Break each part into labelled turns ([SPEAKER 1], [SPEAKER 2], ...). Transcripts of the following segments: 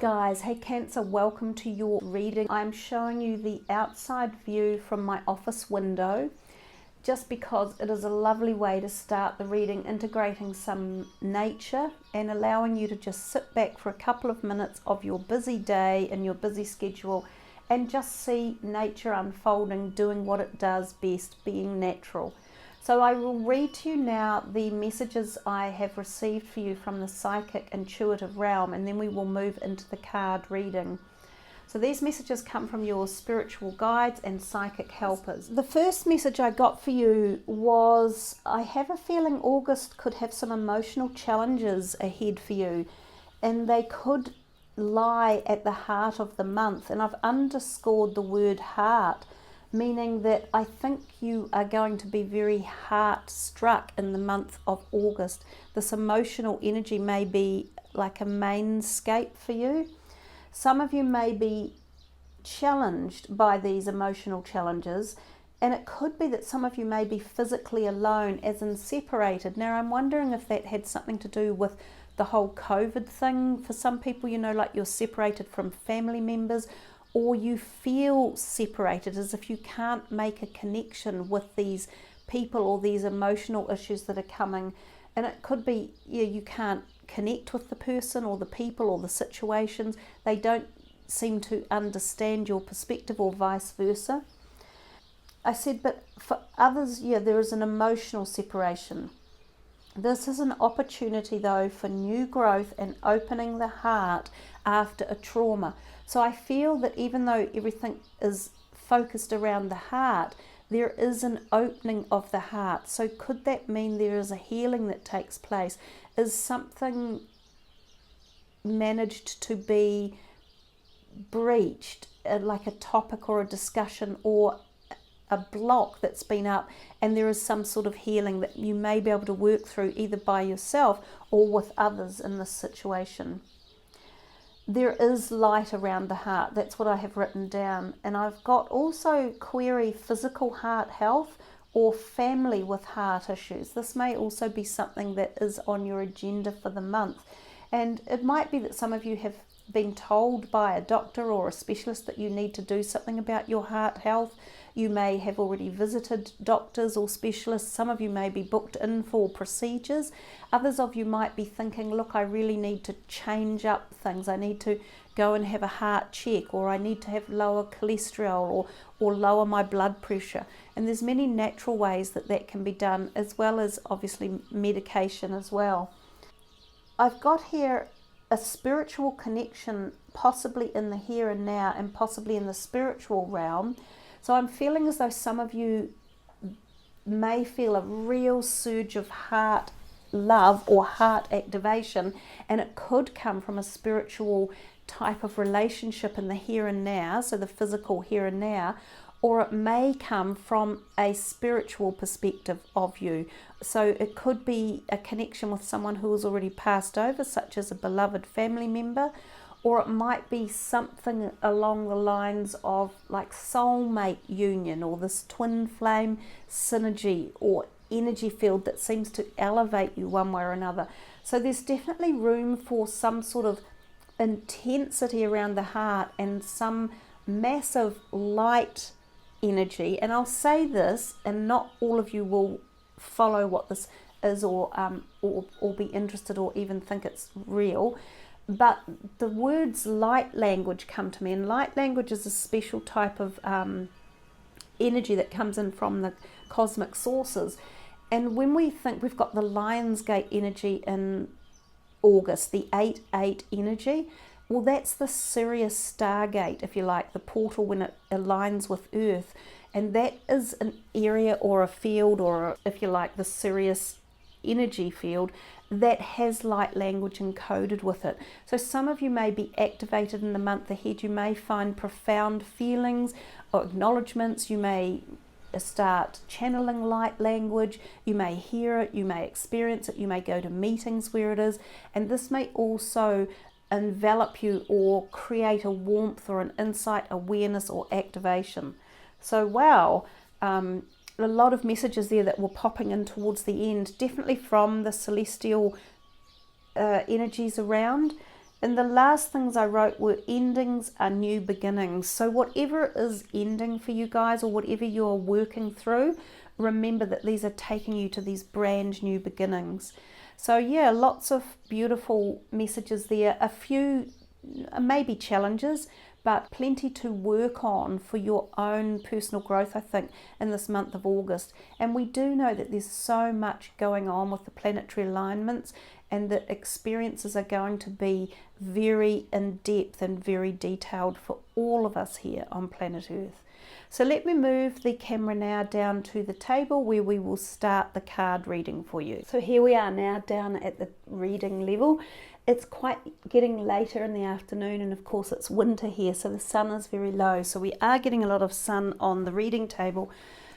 [SPEAKER 1] guys, hey Cancer, welcome to your reading. I'm showing you the outside view from my office window just because it is a lovely way to start the reading, integrating some nature and allowing you to just sit back for a couple of minutes of your busy day and your busy schedule and just see nature unfolding, doing what it does best, being natural. So I will read to you now the messages I have received for you from the psychic intuitive realm, and then we will move into the card reading. So these messages come from your spiritual guides and psychic helpers. The first message I got for you was, I have a feeling August could have some emotional challenges ahead for you, and they could lie at the heart of the month. And I've underscored the word heart, meaning that I think you are going to be very heart struck in the month of August. This emotional energy may be like a mainscape for you. Some of you may be challenged by these emotional challenges, and it could be that some of you may be physically alone, as in separated. Now I'm wondering if that had something to do with the whole COVID thing. For some people, you know, like you're separated from family members, or you feel separated as if you can't make a connection with these people or these emotional issues that are coming. And it could be, yeah, you can't connect with the person or the people or the situations. They don't seem to understand your perspective, or vice versa. I said, but for others, yeah, there is an emotional separation. This is an opportunity though for new growth and opening the heart after a trauma. So I feel that even though everything is focused around the heart, there is an opening of the heart. So could that mean there is a healing that takes place? Is something managed to be breached, like a topic or a discussion or a block that's been up, and there is some sort of healing that you may be able to work through either by yourself or with others in this situation. There is light around the heart. That's what I have written down. And I've got also query physical heart health or family with heart issues. This may also be something that is on your agenda for the month. And it might be that some of you have been told by a doctor or a specialist that you need to do something about your heart health. You may have already visited doctors or specialists. Some of you may be booked in for procedures. Others of you might be thinking, look, I really need to change up things. I need to go and have a heart check, or I need to have lower cholesterol, or lower my blood pressure. And there's many natural ways that that can be done, as well as obviously medication as well. I've got here a spiritual connection, possibly in the here and now and possibly in the spiritual realm. So I'm feeling as though some of you may feel a real surge of heart love or heart activation, and it could come from a spiritual type of relationship in the here and now, so the physical here and now, or it may come from a spiritual perspective of you. So it could be a connection with someone who has already passed over, such as a beloved family member, or it might be something along the lines of like soulmate union, or this twin flame synergy or energy field that seems to elevate you one way or another. So there's definitely room for some sort of intensity around the heart and some massive light energy. And I'll say this, and not all of you will follow what this is, or be interested or even think it's real, but the words light language come to me, and light language is a special type of energy that comes in from the cosmic sources. And when we think we've got the Lionsgate energy in August, the 8-8 energy, well, that's the Sirius Stargate, if you like, the portal when it aligns with Earth. And that is an area or a field, or if you like, the Sirius energy field that has light language encoded with it. So some of you may be activated in the month ahead. You may find profound feelings or acknowledgements. You may start channeling light language. You may hear it, you may experience it, you may go to meetings where it is, and this may also envelop you or create a warmth or an insight, awareness or activation. So wow, a lot of messages there that were popping in towards the end, definitely from the celestial energies around. And the last things I wrote were endings are new beginnings. So whatever is ending for you guys, or whatever you're working through, remember that these are taking you to these brand new beginnings. So yeah, lots of beautiful messages there. A few maybe challenges, but plenty to work on for your own personal growth, I think, in this month of August. And we do know that there's so much going on with the planetary alignments, and the experiences are going to be very in-depth and very detailed for all of us here on planet Earth. So let me move the camera now down to the table where we will start the card reading for you. So here we are now down at the reading level. It's quite getting later in the afternoon, and of course it's winter here, so the sun is very low. So we are getting a lot of sun on the reading table.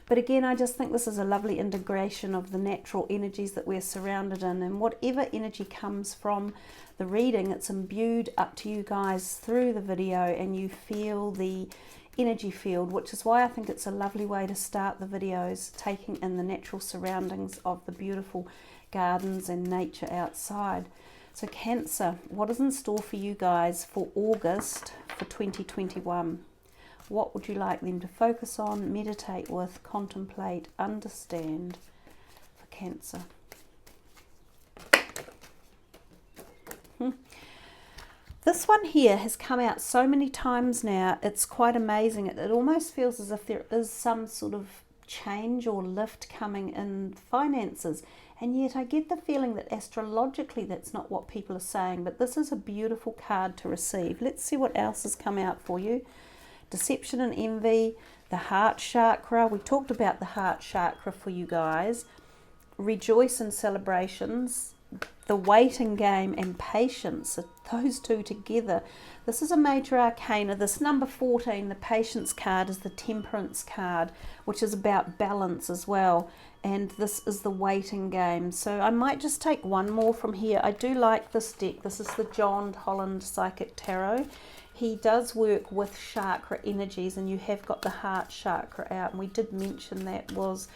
[SPEAKER 1] But again, I just think this is a lovely integration of the natural energies that we're surrounded in, and whatever energy comes from the reading, it's imbued up to you guys through the video, and you feel the energy field, which is why I think it's a lovely way to start the videos, taking in the natural surroundings of the beautiful gardens and nature outside. So Cancer, what is in store for you guys for August for 2021? What would you like them to focus on, meditate with, contemplate, understand for Cancer? This one here has come out so many times now, it's quite amazing. It almost feels as if there is some sort of change or lift coming in finances. And yet I get the feeling that astrologically that's not what people are saying, but this is a beautiful card to receive. Let's see what else has come out for you. Deception and envy, the heart chakra. We talked about the heart chakra for you guys. Rejoice in celebrations, the waiting game, and patience. So those two together. This is a major arcana. This number 14, the patience card, is the Temperance card, which is about balance as well. And this is the waiting game. So I might just take one more from here. I do like this deck. This is the John Holland Psychic Tarot. He does work with chakra energies, and you have got the heart chakra out, and we did mention that was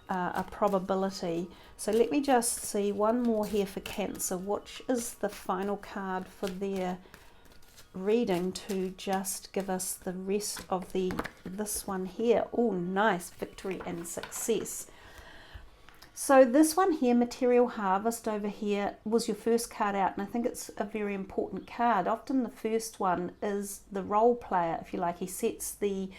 [SPEAKER 1] a probability. So let me just see one more here for Cancer. Which is the final card for their reading to just give us the rest of this one here. Oh, nice, victory and success. So this one here, Material Harvest over here, was your first card out, and I think it's a very important card. Often the first one is the role player, if you like. He sets the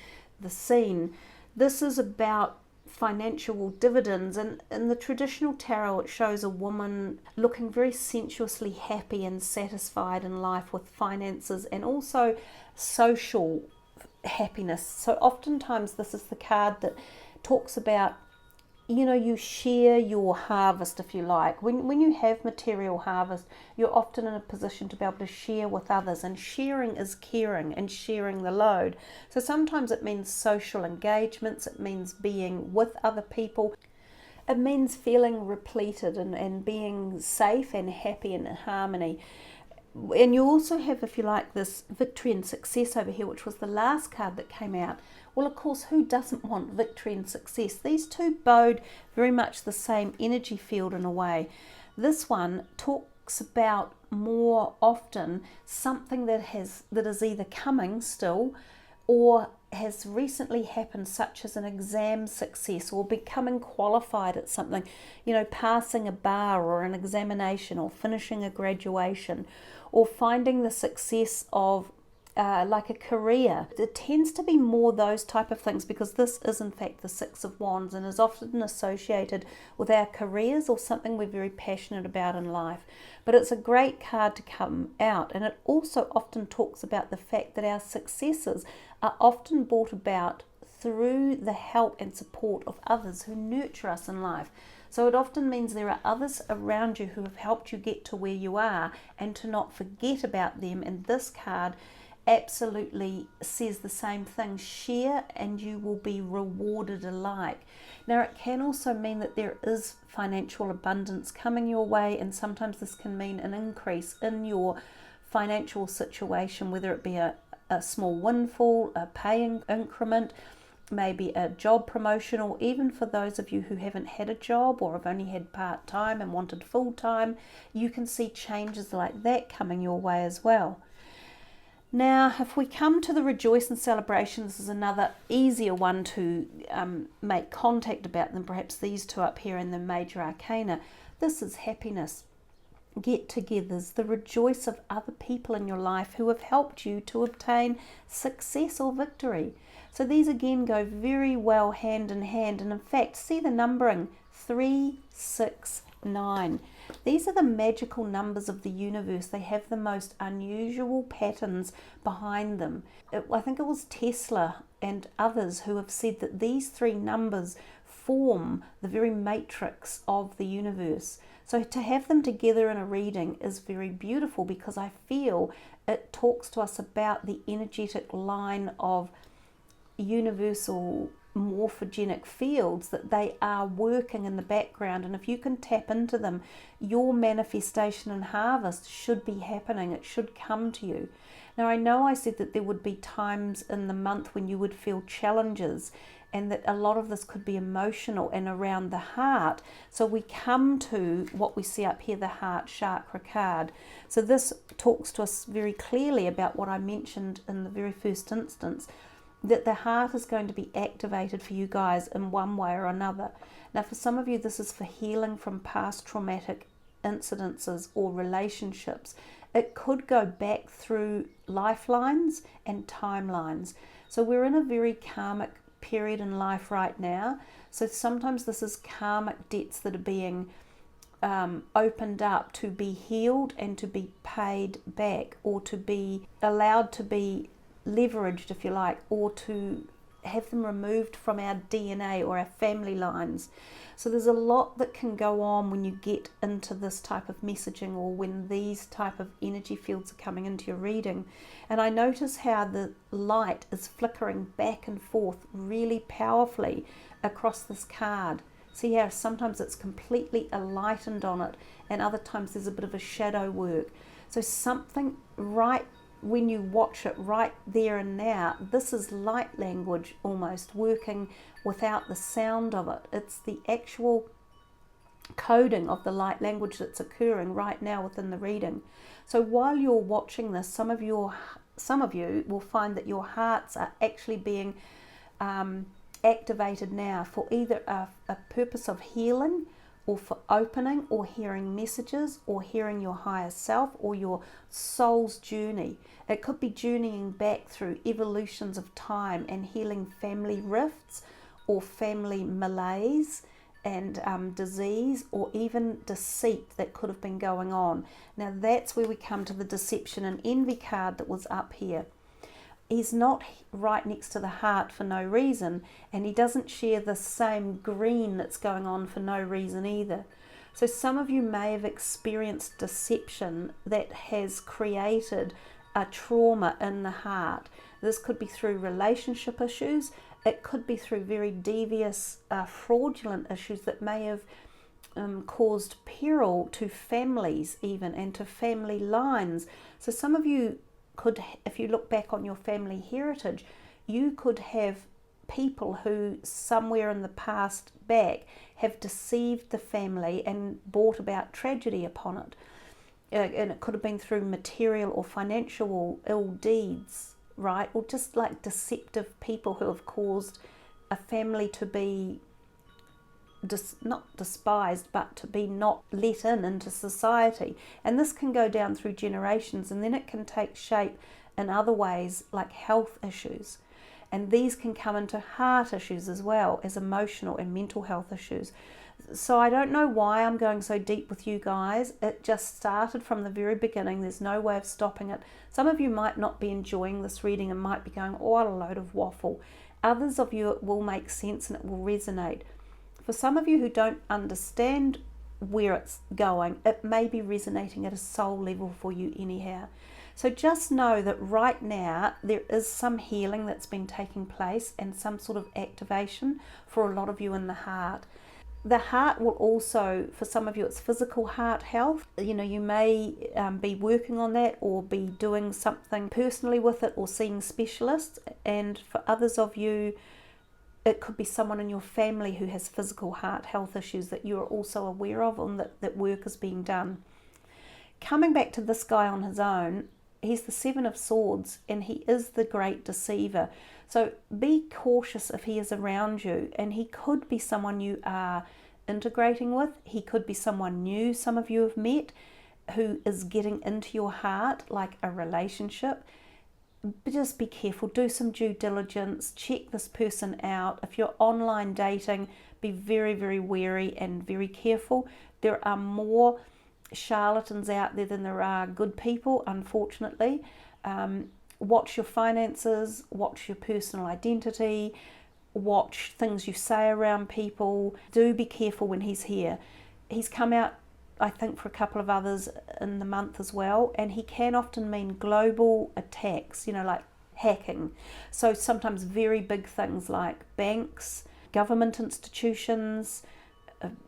[SPEAKER 1] scene. This is about financial dividends, and in the traditional tarot it shows a woman looking very sensuously happy and satisfied in life with finances and also social happiness. So oftentimes this is the card that talks about, you know, you share your harvest, if you like. When you have material harvest, you're often in a position to be able to share with others, and sharing is caring and sharing the load. So sometimes it means social engagements, it means being with other people, it means feeling repleted and being safe and happy and in harmony. And you also have, if you like, this victory and success over here, which was the last card that came out. Well, of course, who doesn't want victory and success? These two bode very much the same energy field in a way. This one talks about more often something that is either coming still or has recently happened, such as an exam success or becoming qualified at something, you know, passing a bar or an examination or finishing a graduation, or finding the success of like a career. It tends to be more those type of things, because this is in fact the Six of Wands and is often associated with our careers or something we're very passionate about in life. But it's a great card to come out, and it also often talks about the fact that our successes are often brought about through the help and support of others who nurture us in life. So it often means there are others around you who have helped you get to where you are, and to not forget about them. And this card absolutely says the same thing. Share and you will be rewarded alike. Now it can also mean that there is financial abundance coming your way, and sometimes this can mean an increase in your financial situation, whether it be a small windfall, a paying increment, maybe a job promotion, or even for those of you who haven't had a job or have only had part-time and wanted full-time, you can see changes like that coming your way as well. Now, if we come to the rejoice and celebration, this is another easier one to make contact about than perhaps these two up here in the major arcana. This is happiness, get-togethers, the rejoice of other people in your life who have helped you to obtain success or victory. So these again go very well hand in hand, and in fact, see the numbering 3, 6, 9. These are the magical numbers of the universe. They have the most unusual patterns behind them. I think it was Tesla and others who have said that these 3 numbers form the very matrix of the universe. So to have them together in a reading is very beautiful, because I feel it talks to us about the energetic line of universal morphogenic fields, that they are working in the background, and if you can tap into them, your manifestation and harvest should be happening. It should come to you. Now, I know I said that there would be times in the month when you would feel challenges, and that a lot of this could be emotional and around the heart. So we come to what we see up here, the heart chakra card. So this talks to us very clearly about what I mentioned in the very first instance, that the heart is going to be activated for you guys in one way or another. Now, for some of you, this is for healing from past traumatic incidences or relationships. It could go back through lifelines and timelines. So we're in a very karmic period in life right now. So sometimes this is karmic debts that are being opened up to be healed and to be paid back, or to be allowed to be leveraged, if you like, or to have them removed from our DNA or our family lines. So there's a lot that can go on when you get into this type of messaging, or when these type of energy fields are coming into your reading. And I notice how the light is flickering back and forth really powerfully across this card. See how sometimes it's completely enlightened on it, and other times there's a bit of a shadow work. So something right when you watch it right there and now, this is light language almost working without the sound of it. It's the actual coding of the light language that's occurring right now within the reading. So while you're watching this, some of you will find that your hearts are actually being activated now for either a purpose of healing, or for opening, or hearing messages, or hearing your higher self, or your soul's journey. It could be journeying back through evolutions of time and healing family rifts, or family malaise and disease, or even deceit that could have been going on. Now that's where we come to the deception and envy card that was up here. He's not right next to the heart for no reason, and he doesn't share the same green that's going on for no reason either. So some of you may have experienced deception that has created a trauma in the heart. This could be through relationship issues. It could be through very devious, fraudulent issues that may have caused peril to families even, and to family lines. So some of you could, if you look back on your family heritage, you could have people who somewhere in the past back have deceived the family and brought about tragedy upon it. And it could have been through material or financial ill deeds, right? Or just like deceptive people who have caused a family to be not despised, but to be not let into society. And this can go down through generations, and then it can take shape in other ways, like health issues. And these can come into heart issues as well as emotional and mental health issues. So I don't know why I'm going so deep with you guys. It just started from the very beginning. There's no way of stopping it. Some of you might not be enjoying this reading and might be going, oh, what a load of waffle. Others of you, it will make sense and it will resonate. For some of you who don't understand where it's going, it may be resonating at a soul level for you anyhow. So just know that right now there is some healing that's been taking place and some sort of activation for a lot of you in the heart. The heart will also, for some of you, it's physical heart health. You know, you may be working on that or be doing something personally with it or seeing specialists. And for others of you, it could be someone in your family who has physical heart health issues that you're also aware of, and that work is being done. Coming back to this guy on his own, he's the Seven of Swords, and he is the great deceiver. So be cautious if he is around you, and he could be someone you are integrating with. He could be someone new some of you have met who is getting into your heart, like a relationship. But just be careful, do some due diligence, check this person out. If you're online dating, be very, very wary and very careful. There are more charlatans out there than there are good people, unfortunately. Watch your finances, watch your personal identity, watch things you say around people. Do be careful when he's here. He's come out, I think, for a couple of others in the month as well, and he can often mean global attacks, like hacking. So sometimes very big things like banks, government institutions,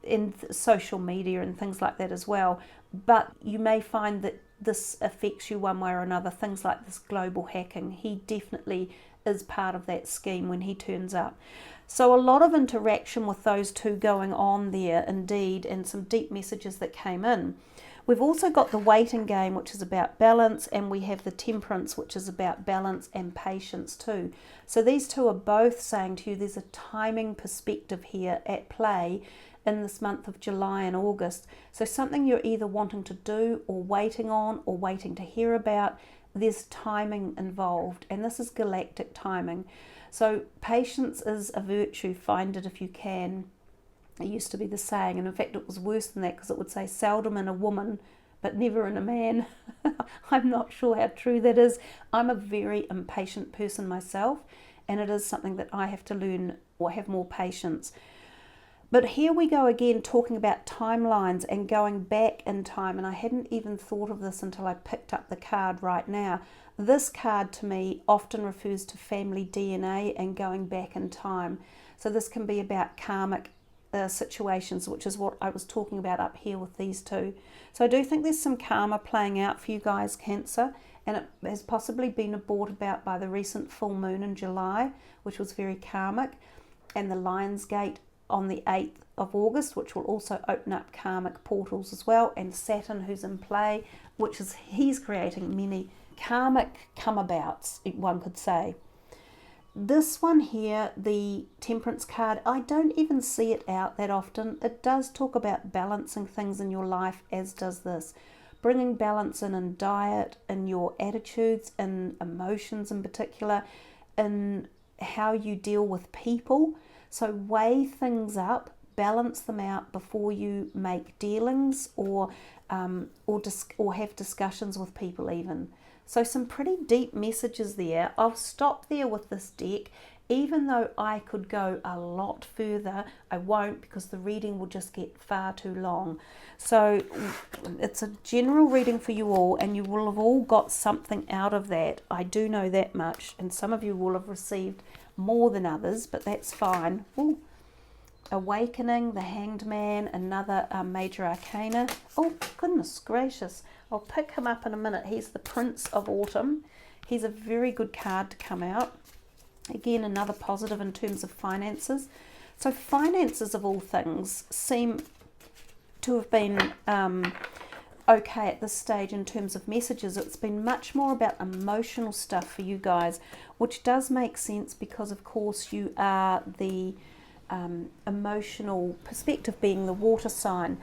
[SPEAKER 1] in social media and things like that as well. But you may find that this affects you one way or another, things like this global hacking. He definitely is part of that scheme when he turns up. So a lot of interaction with those two going on there indeed, and some deep messages that came in. We've also got the waiting game, which is about balance, and we have the temperance, which is about balance and patience too. So these two are both saying to you there's a timing perspective here at play in this month of July and August. So something you're either wanting to do or waiting on or waiting to hear about, there's timing involved, and this is galactic timing. So patience is a virtue, find it if you can. It used to be the saying, and in fact it was worse than that, because it would say seldom in a woman but never in a man. I'm not sure how true that is. I'm a very impatient person myself, and it is something that I have to learn or have more patience. But here we go again, talking about timelines and going back in time, and I hadn't even thought of this until I picked up the card right now. This card to me often refers to family DNA and going back in time. So this can be about karmic situations, which is what I was talking about up here with these two. So I do think there's some karma playing out for you guys, Cancer, and it has possibly been brought about by the recent full moon in July, which was very karmic, and the Lion's Gate on the 8th of August, which will also open up karmic portals as well, and Saturn, who's in play, which is, he's creating many karmic come-abouts, one could say. This one here, the Temperance card, I don't even see it out that often. It does talk about balancing things in your life, as does this. Bringing balance in diet, in your attitudes, in emotions in particular, in how you deal with people. So weigh things up, balance them out before you make dealings or have discussions with people even. So some pretty deep messages there. I'll stop there with this deck. Even though I could go a lot further, I won't, because the reading will just get far too long. So it's a general reading for you all, and you will have all got something out of that. I do know that much, and some of you will have received more than others, but that's fine. Ooh. Awakening, the Hanged Man, another major arcana. Oh, goodness gracious. I'll pick him up in a minute. He's the Prince of Autumn. He's a very good card to come out. Again, another positive in terms of finances. So finances, of all things, seem to have been okay at this stage in terms of messages. It's been much more about emotional stuff for you guys, which does make sense because, of course, you are the emotional perspective, being the water sign.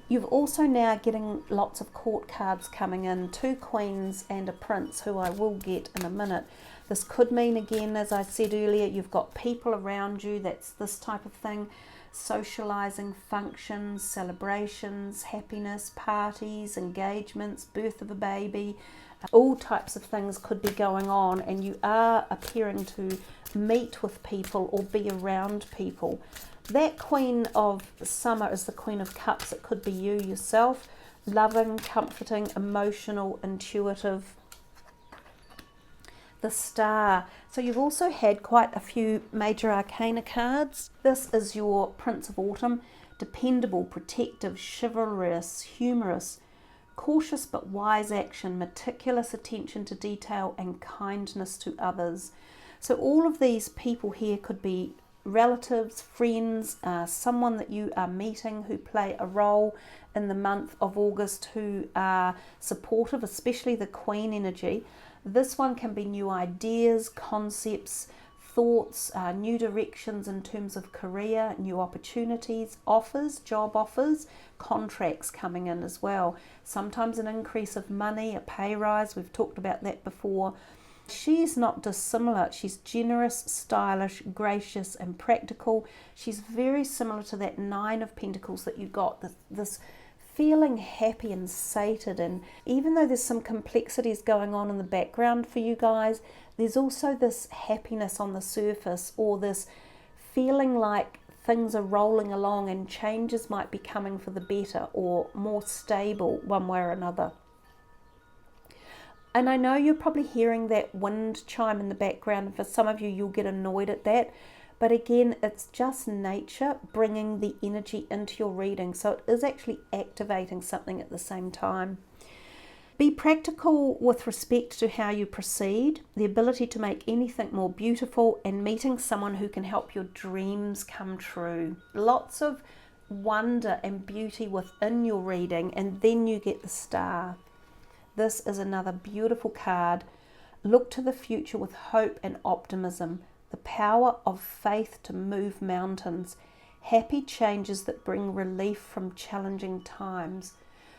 [SPEAKER 1] You've also now getting lots of court cards coming in, 2 queens and a prince, who I will get in a minute. This could mean, again, as I said earlier, you've got people around you, that's this type of thing, socializing, functions, celebrations, happiness, parties, engagements, birth of a baby, all types of things could be going on, and you are appearing to meet with people or be around people. That Queen of Summer is the Queen of Cups. It could be you yourself, loving, comforting, emotional, intuitive. The Star. So you've also had quite a few major arcana cards. This is your Prince of Autumn, dependable, protective, chivalrous, humorous, cautious but wise action, meticulous attention to detail, and kindness to others. So all of these people here could be relatives, friends, someone that you are meeting who play a role in the month of August who are supportive, especially the Queen energy. This one can be new ideas, concepts, thoughts, new directions in terms of career, new opportunities, offers, job offers, contracts coming in as well. Sometimes an increase of money, a pay rise, we've talked about that before. She's not dissimilar. She's generous, stylish, gracious and practical. She's very similar to that Nine of Pentacles that you got, this feeling happy and sated. And even though there's some complexities going on in the background for you guys, there's also this happiness on the surface, or this feeling like things are rolling along and changes might be coming for the better or more stable one way or another. And I know you're probably hearing that wind chime in the background. For some of you, you'll get annoyed at that. But again, it's just nature bringing the energy into your reading. So it is actually activating something at the same time. Be practical with respect to how you proceed, the ability to make anything more beautiful, and meeting someone who can help your dreams come true. Lots of wonder and beauty within your reading, and then you get the Star. This is another beautiful card. Look to the future with hope and optimism. The power of faith to move mountains. Happy changes that bring relief from challenging times.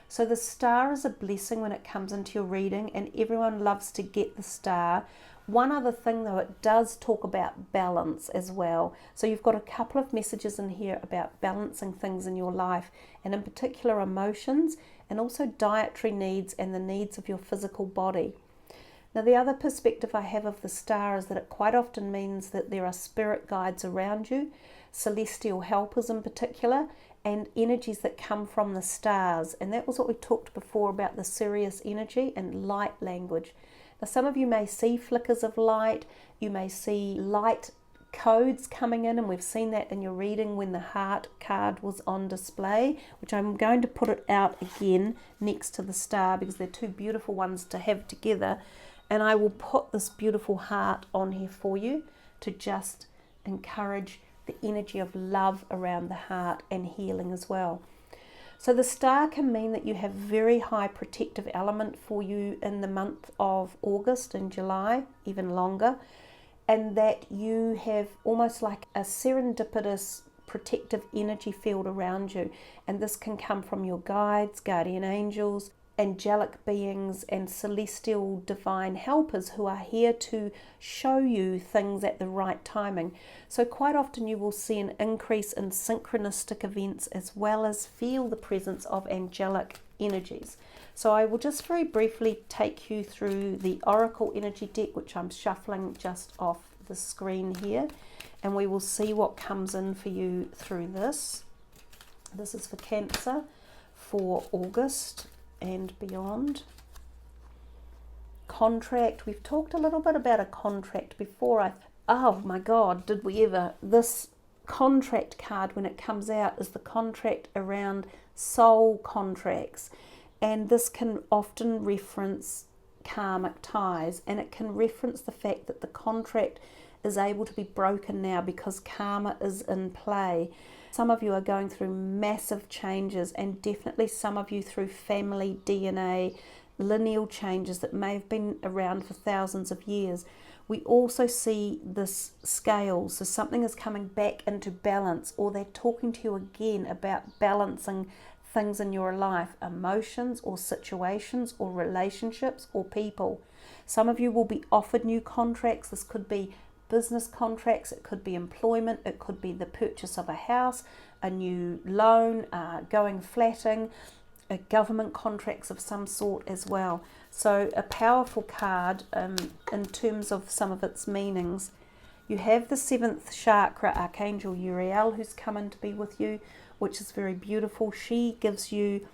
[SPEAKER 1] So the Star is a blessing when it comes into your reading, and everyone loves to get the Star. One other thing though, it does talk about balance as well. So you've got a couple of messages in here about balancing things in your life, and in particular emotions, and also dietary needs and the needs of your physical body. Now the other perspective I have of the Star is that it quite often means that there are spirit guides around you, celestial helpers in particular, and energies that come from the stars. And that was what we talked before about the Sirius energy and light language. Now some of you may see flickers of light, you may see light codes coming in, and we've seen that in your reading when the heart card was on display, which I'm going to put it out again next to the Star because they're two beautiful ones to have together. And I will put this beautiful heart on here for you to just encourage the energy of love around the heart and healing as well. So the Star can mean that you have very high protective element for you in the month of August and July, even longer, and that you have almost like a serendipitous protective energy field around you. And this can come from your guides, guardian angels, angelic beings and celestial divine helpers who are here to show you things at the right timing. So quite often you will see an increase in synchronistic events as well as feel the presence of angelic energies. So I will just very briefly take you through the Oracle energy deck, which I'm shuffling just off the screen here, and we will see what comes in for you through this. This is for Cancer for August and beyond. Contract, we've talked a little bit about a contract before. Oh my God, did we ever. This contract card, when it comes out, is the contract around soul contracts, and this can often reference karmic ties, and it can reference the fact that the contract is able to be broken now because karma is in play. Some of you are going through massive changes, and definitely some of you through family DNA, lineal changes that may have been around for thousands of years. We also see this scale, so something is coming back into balance, or they're talking to you again about balancing things in your life, emotions or situations or relationships or people. Some of you will be offered new contracts. This could be business contracts, it could be employment, it could be the purchase of a house, a new loan, going flatting, government contracts of some sort as well. So a powerful card in terms of some of its meanings. You have the 7th chakra, Archangel Uriel, who's come in to be with you, which is very beautiful. She gives you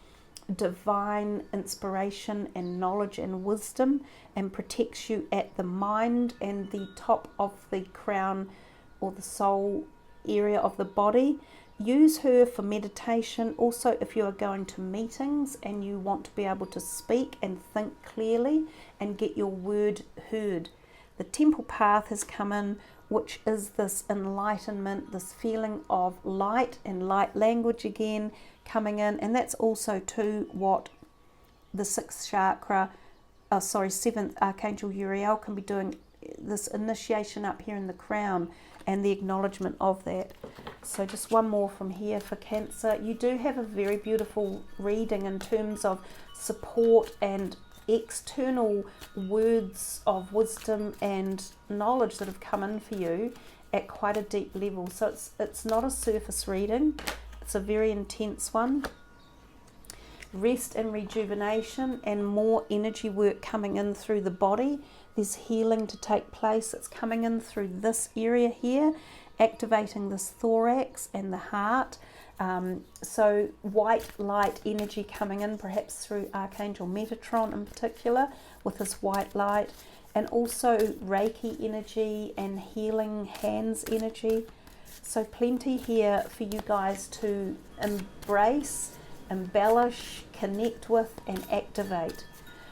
[SPEAKER 1] divine inspiration and knowledge and wisdom, and protects you at the mind and the top of the crown or the soul area of the body. Use her for meditation. Also, if you are going to meetings and you want to be able to speak and think clearly and get your word heard. The temple path has come in which is this enlightenment, this feeling of light and light language again coming in. And that's also too what the seventh Archangel Uriel can be doing, this initiation up here in the crown and the acknowledgement of that. So just one more from here for Cancer. You do have a very beautiful reading in terms of support and external words of wisdom and knowledge that have come in for you at quite a deep level. So it's not a surface reading, it's a very intense one. Rest and rejuvenation and more energy work coming in through the body. There's healing to take place. It's coming in through this area here, activating this thorax and the heart. So white light energy coming in, perhaps through Archangel Metatron in particular, with this white light, and also Reiki energy and healing hands energy. So plenty here for you guys to embrace, embellish, connect with, and activate.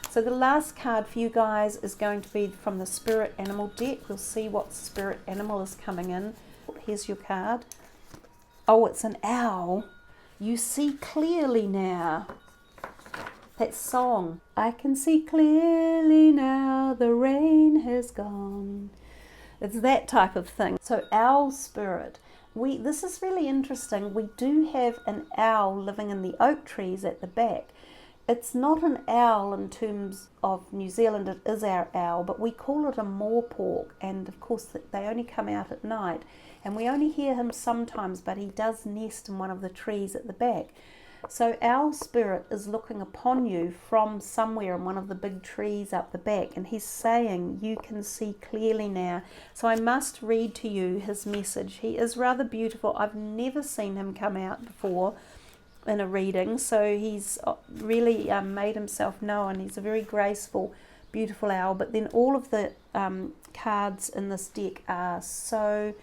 [SPEAKER 1] So the last card for you guys is going to be from the Spirit Animal deck. We'll see what spirit animal is coming in. Here's your card. Oh, it's an owl. You see clearly now. That song. I can see clearly now, the rain has gone. It's that type of thing. So owl spirit. This is really interesting. We do have an owl living in the oak trees at the back. It's not an owl in terms of New Zealand, it is our owl, but we call it a moorpork, and of course they only come out at night, and we only hear him sometimes, but he does nest in one of the trees at the back. So owl spirit is looking upon you from somewhere in one of the big trees up the back, and he's saying you can see clearly now. So I must read to you his message. He is rather beautiful. I've never seen him come out before in a reading, so he's really made himself known. He's a very graceful, beautiful owl, but then all of the cards in this deck are so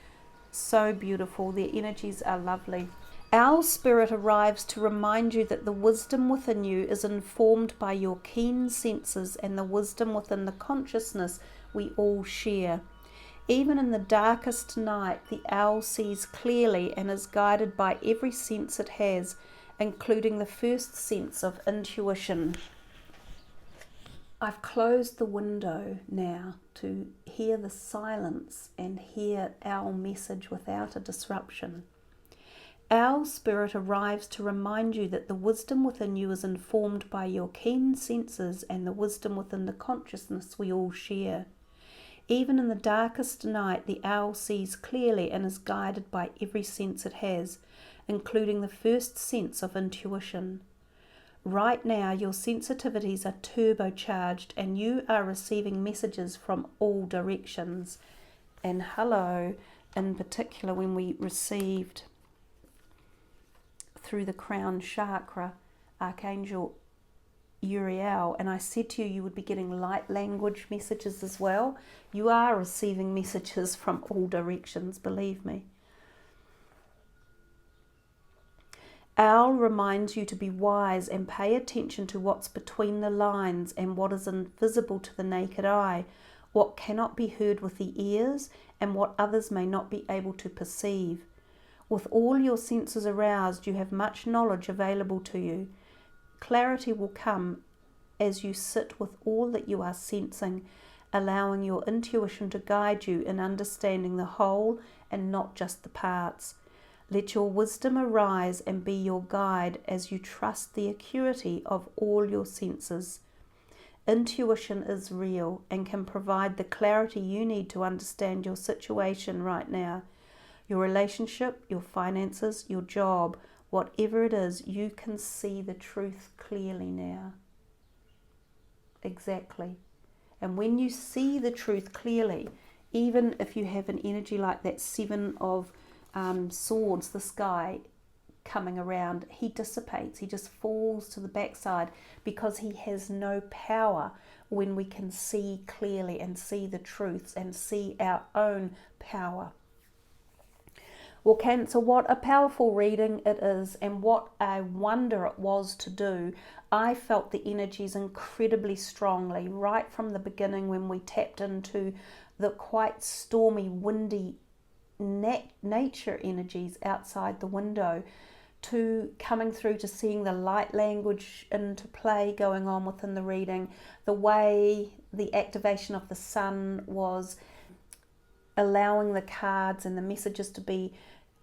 [SPEAKER 1] beautiful. Their energies are lovely. Owl spirit arrives to remind you that the wisdom within you is informed by your keen senses and the wisdom within the consciousness we all share. Even in the darkest night, the owl sees clearly and is guided by every sense it has, including the first sense of intuition. I've closed the window now to hear the silence and hear our message without a disruption. Owl spirit arrives to remind you that the wisdom within you is informed by your keen senses and the wisdom within the consciousness we all share. Even in the darkest night, the owl sees clearly and is guided by every sense it has, including the first sense of intuition. Right now, your sensitivities are turbocharged and you are receiving messages from all directions. And hello, in particular, when we received through the crown chakra, Archangel Uriel, and I said to you, you would be getting light language messages as well. You are receiving messages from all directions, believe me. Owl reminds you to be wise and pay attention to what's between the lines and what is invisible to the naked eye, what cannot be heard with the ears, and what others may not be able to perceive. With all your senses aroused, you have much knowledge available to you. Clarity will come as you sit with all that you are sensing, allowing your intuition to guide you in understanding the whole and not just the parts. Let your wisdom arise and be your guide as you trust the acuity of all your senses. Intuition is real and can provide the clarity you need to understand your situation right now. Your relationship, your finances, your job, whatever it is, you can see the truth clearly now. Exactly. And when you see the truth clearly, even if you have an energy like that Seven of Swords, this guy coming around, he dissipates, he just falls to the backside because he has no power when we can see clearly and see the truths and see our own power. Well, Cancer, what a powerful reading it is, and what a wonder it was to do. I felt the energies incredibly strongly right from the beginning when we tapped into the quite stormy, windy nature energies outside the window, to coming through to seeing the light language into play going on within the reading, the way the activation of the sun was allowing the cards and the messages to be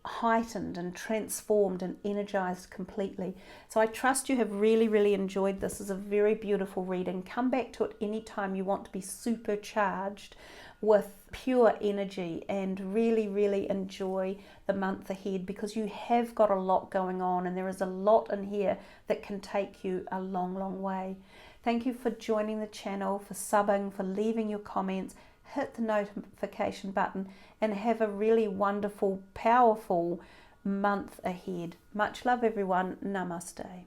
[SPEAKER 1] heightened and transformed and energized completely. So I trust you have really enjoyed this. It's a very beautiful reading. Come back to it anytime you want to be supercharged with pure energy, and really enjoy the month ahead, because you have got a lot going on and there is a lot in here that can take you a long way. Thank you for joining the channel, for subbing, for leaving your comments. Hit the notification button and have a really wonderful, powerful month ahead. Much love, everyone. Namaste.